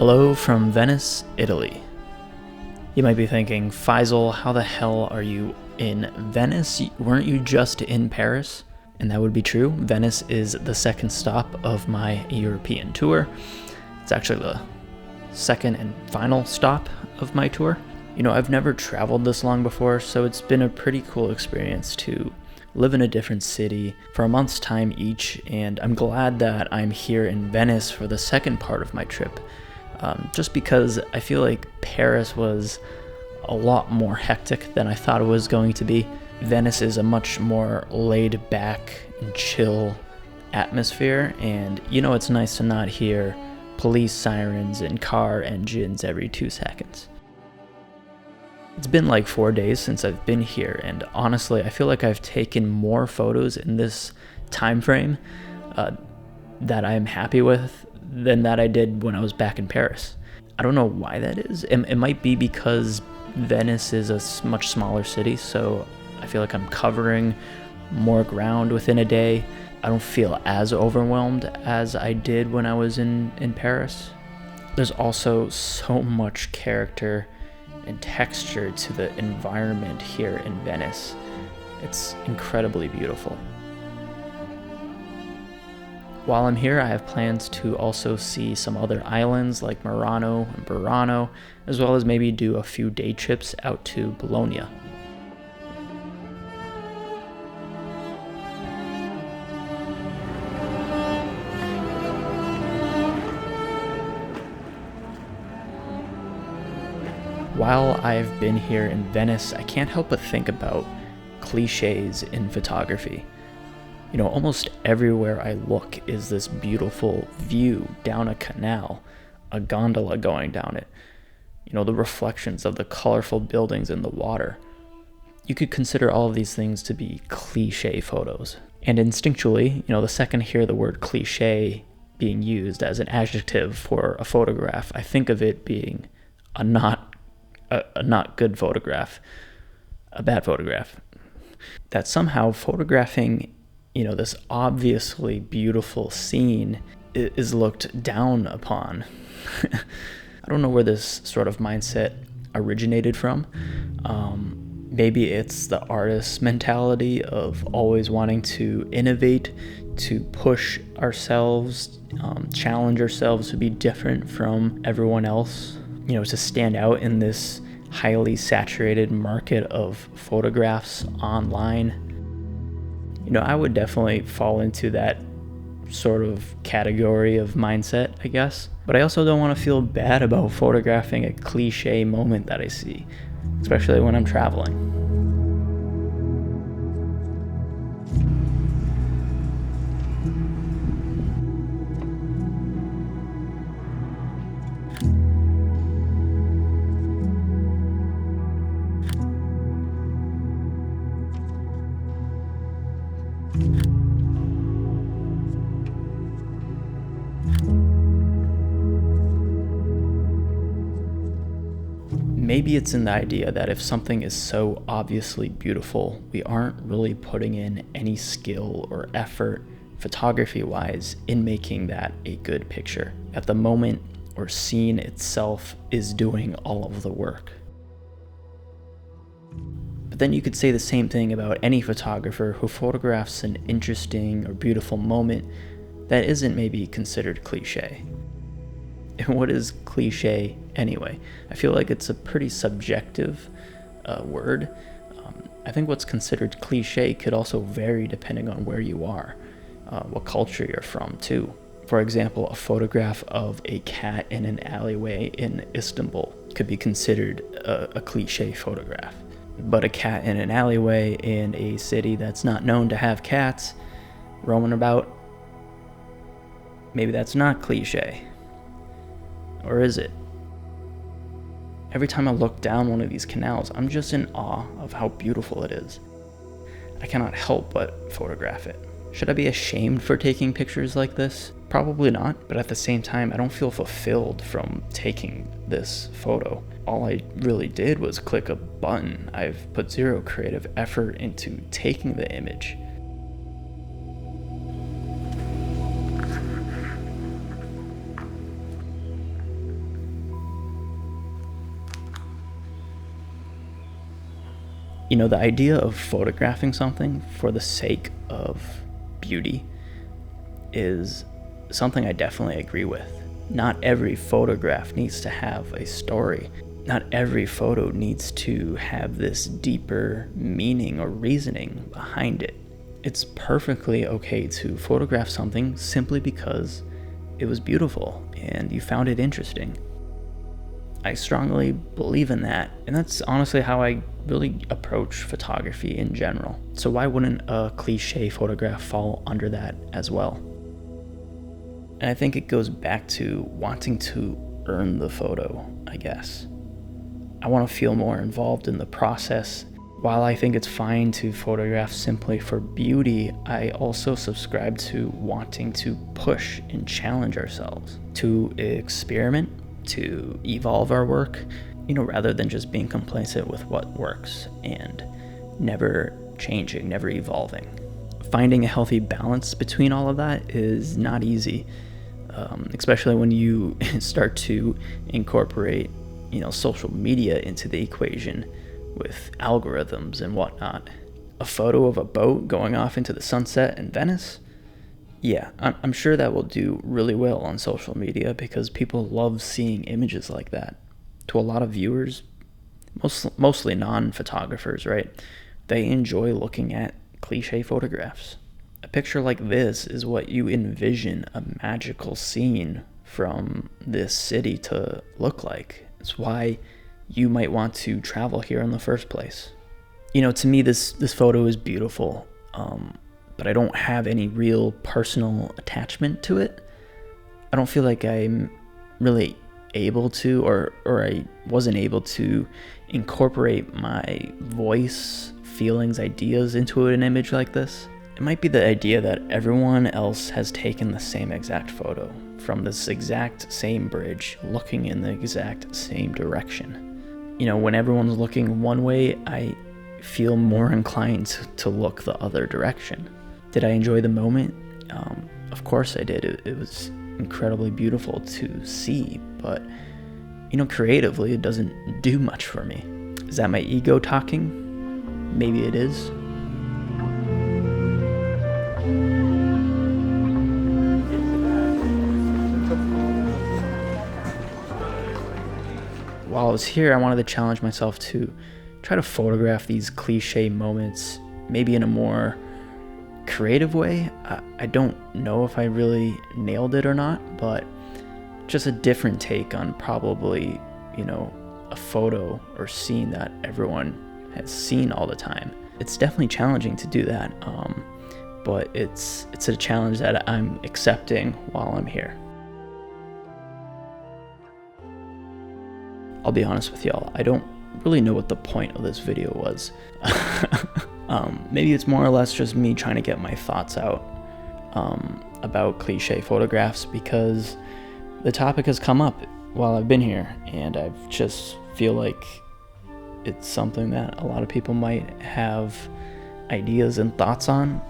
Hello from Venice, Italy. You might be thinking, Faisal, how the hell are you in Venice? Weren't you just in Paris? And that would be true. Venice is the second stop of my European tour. It's actually the second and final stop of my tour. You know, I've never traveled this long before, so it's been a pretty cool experience to live in a different city for a month's time each, and I'm glad that I'm here in Venice for the second part of my trip. Just because I feel like Paris was a lot more hectic than I thought it was going to be. Venice is a much more laid back and chill atmosphere, and you know, it's nice to not hear police sirens and car engines every 2 seconds. It's been like 4 days since I've been here, and honestly, I feel like I've taken more photos in this time frame that I'm happy with than that I did when I was back in Paris. I don't know why that is. It might be because Venice is a much smaller city, so I feel like I'm covering more ground within a day. I don't feel as overwhelmed as I did when I was in Paris. There's also so much character and texture to the environment here in Venice. It's incredibly beautiful. While I'm here, I have plans to also see some other islands like Murano and Burano, as well as maybe do a few day trips out to Bologna. While I've been here in Venice, I can't help but think about cliches in photography. You know, almost everywhere I look is this beautiful view down a canal, a gondola going down it. You know, the reflections of the colorful buildings in the water. You could consider all of these things to be cliche photos. And instinctually, you know, the second I hear the word cliche being used as an adjective for a photograph, I think of it being a not good photograph, a bad photograph. That somehow photographing, you know, this obviously beautiful scene is looked down upon. I don't know where this sort of mindset originated from. Maybe it's the artist's mentality of always wanting to innovate, to push ourselves, challenge ourselves to be different from everyone else, you know, to stand out in this highly saturated market of photographs online. You know, I would definitely fall into that sort of category of mindset, I guess. But I also don't want to feel bad about photographing a cliche moment that I see, especially when I'm traveling. Maybe it's in the idea that if something is so obviously beautiful, we aren't really putting in any skill or effort, photography-wise, in making that a good picture. At the moment or scene itself is doing all of the work. But then you could say the same thing about any photographer who photographs an interesting or beautiful moment that isn't maybe considered cliche. And what is cliche anyway? I feel like it's a pretty subjective word. I think what's considered cliche could also vary depending on where you are, what culture you're from too. For example, a photograph of a cat in an alleyway in Istanbul could be considered a cliche photograph. But a cat in an alleyway in a city that's not known to have cats roaming about, maybe that's not cliche. Or is it? Every time I look down one of these canals, I'm just in awe of how beautiful it is. I cannot help but photograph it. Should I be ashamed for taking pictures like this? Probably not, but at the same time, I don't feel fulfilled from taking this photo. All I really did was click a button. I've put zero creative effort into taking the image. The idea of photographing something for the sake of beauty is something I definitely agree with. Not every photograph needs to have a story. Not every photo needs to have this deeper meaning or reasoning behind it. It's perfectly okay to photograph something simply because it was beautiful and you found it interesting. I strongly believe in that, and that's honestly how I really approach photography in general. So why wouldn't a cliche photograph fall under that as well? And I think it goes back to wanting to earn the photo, I guess. I want to feel more involved in the process. While I think it's fine to photograph simply for beauty, I also subscribe to wanting to push and challenge ourselves, to experiment, to evolve our work, rather than just being complacent with what works and never changing, never evolving. Finding a healthy balance between all of that is not easy, especially when you start to incorporate, social media into the equation with algorithms and whatnot. A photo of a boat going off into the sunset in Venice? Yeah, I'm sure that will do really well on social media because people love seeing images like that. To a lot of viewers, mostly non-photographers, right? They enjoy looking at cliche photographs. A picture like this is what you envision a magical scene from this city to look like. It's why you might want to travel here in the first place. To me, this photo is beautiful, but I don't have any real personal attachment to it. I don't feel like I'm really able to, or I wasn't able to incorporate my voice, feelings, ideas into an image like this. It might be the idea that everyone else has taken the same exact photo from this exact same bridge, looking in the exact same direction. When everyone's looking one way, I feel more inclined to look the other direction. Did I enjoy the moment? Of course I did. It was incredibly beautiful to see, but creatively it doesn't do much for me. Is that my ego talking? Maybe it is. While I was here, I wanted to challenge myself to try to photograph these cliche moments, maybe in a more creative way. I don't know if I really nailed it or not, but just a different take on probably, a photo or scene that everyone has seen all the time. It's definitely challenging to do that, but it's a challenge that I'm accepting while I'm here. I'll be honest with y'all, I don't really know what the point of this video was. Maybe it's more or less just me trying to get my thoughts out about cliche photographs, because the topic has come up while I've been here, and I just feel like it's something that a lot of people might have ideas and thoughts on,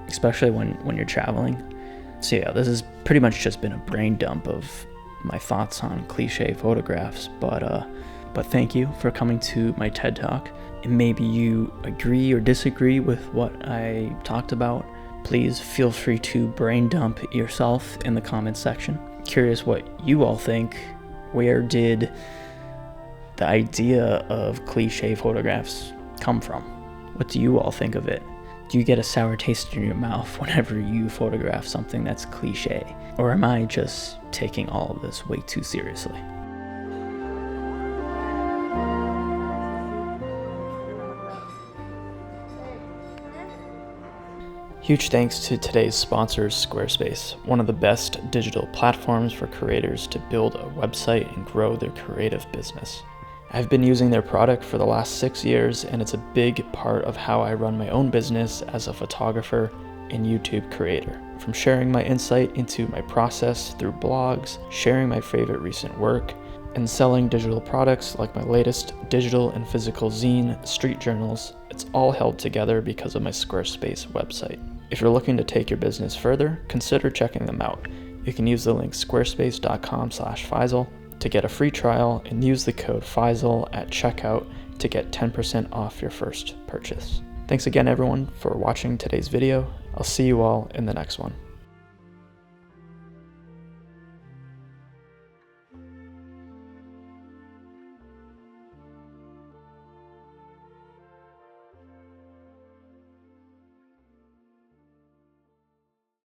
especially when you're traveling. So yeah, this has pretty much just been a brain dump of my thoughts on cliche photographs, but thank you for coming to my TED Talk. And maybe you agree or disagree with what I talked about. Please feel free to brain dump yourself in the comments section. Curious what you all think. Where did the idea of cliche photographs come from? What do you all think of it? Do you get a sour taste in your mouth whenever you photograph something that's cliche? Or am I just taking all of this way too seriously? Huge thanks to today's sponsors, Squarespace, one of the best digital platforms for creators to build a website and grow their creative business. I've been using their product for the last 6 years, and it's a big part of how I run my own business as a photographer and YouTube creator. From sharing my insight into my process through blogs, sharing my favorite recent work, and selling digital products like my latest digital and physical zine, Street Journals, it's all held together because of my Squarespace website. If you're looking to take your business further, consider checking them out. You can use the link squarespace.com/Faisal to get a free trial and use the code Faisal at checkout to get 10% off your first purchase. Thanks again everyone for watching today's video. I'll see you all in the next one.